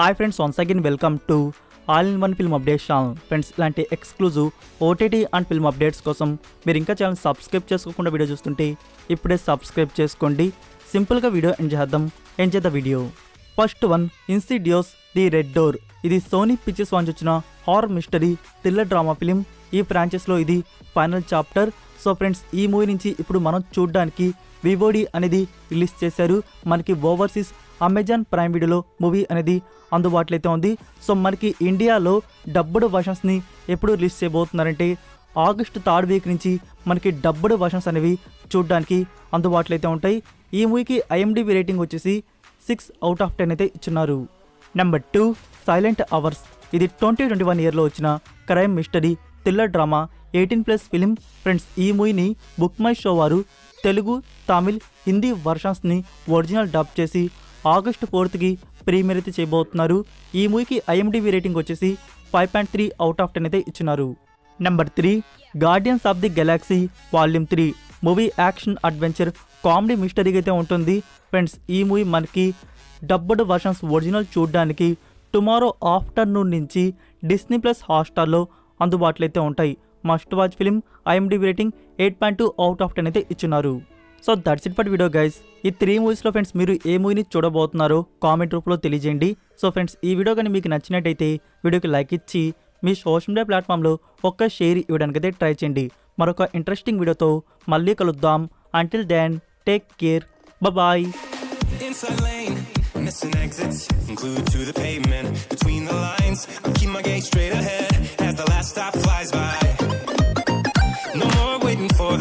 Hi friends, once again welcome to all in one film updates channel. Friends, ఇలాంటి exclusive OTT and film updates కోసం మీరు ఇంకా channel subscribe చేసుకోకుండా video చూస్తుంటే ఇప్పుడే సబ్స్క్రైబ్ చేసుకోండి. సింపుల్గా వీడియో ఎంజాయ్ చేద్దాం video. First one, Insidious the red door. ఇది సోనీ పిక్చర్స్ నుంచి వచ్చిన horror mystery thriller drama film. ఈ ఫ్రాంచైజ్లో ఇది ఫైనల్ చాప్టర్. సో ఫ్రెండ్స్, ఈ మూవీ నుంచి ఇప్పుడు మనం చూడడానికి వివోడి అనేది రిలీజ్ చేశారు. మనకి ఓవర్సీస్ అమెజాన్ ప్రైమ్ వీడియోలో మూవీ అనేది అందుబాటులో అయితే ఉంది. సో మనకి ఇండియాలో డబ్బుడ్ వర్షన్స్ని ఎప్పుడు రిలీజ్ చేయబోతున్నారంటే ఆగస్టు 3rd వీక్ నుంచి మనకి డబ్బుడ్ వర్షన్స్ అనేవి చూడడానికి అందుబాటులో అయితే ఉంటాయి. ఈ మూవీకి IMDb రేటింగ్ వచ్చేసి 6/10 అయితే ఇచ్చున్నారు. Number 2, silent hours. ఇది 2021 ఇయర్లో వచ్చిన crime mystery thriller drama 18+ film. Friends, ఈ మూవీని బుక్ మై షో వారు తెలుగు, తమిళ్, హిందీ వర్షన్స్ని ఒరిజినల్ డబ్ చేసి ఆగస్టు 4th ప్రీమియర్ అయితే చేయబోతున్నారు. ఈ మూవీకి IMDb రేటింగ్ వచ్చేసి 5.3/10 అయితే ఇచ్చినారు. Number 3, guardians of the galaxy volume 3. Movie action adventure comedy మిస్టరీగా అయితే ఉంటుంది. ఫ్రెండ్స్, ఈ మూవీ మనకి డబ్బుడ్ వర్షన్స్ ఒరిజినల్ చూడడానికి టుమారో ఆఫ్టర్నూన్ నుంచి Disney+ హాట్స్టార్లో అందుబాటులో అయితే ఉంటాయి. Must watch film. IMDb rating 8.2/10 అయితే ఇచ్చున్నారు. So that's it for video guys. ఈ 3 మూవీస్లో ఫ్రెండ్స్ మీరు ఏ మూవీని చూడబోతున్నారో కామెంట్ రూపంలో తెలియజేయండి. సో ఫ్రెండ్స్, ఈ వీడియో కానీ మీకు నచ్చినట్టయితే వీడియోకి లైక్ ఇచ్చి మీ సోషల్ మీడియా ప్లాట్ఫామ్లో ఒక్క షేర్ ఇవ్వడానికైతే ట్రై చేయండి. మరొక ఇంట్రెస్టింగ్ వీడియోతో మళ్ళీ కలుద్దాం. Until then, take care, bye. Missing exits, glued to the pavement. Between the lines, I'll keep my gaze straight ahead as the last stop flies by.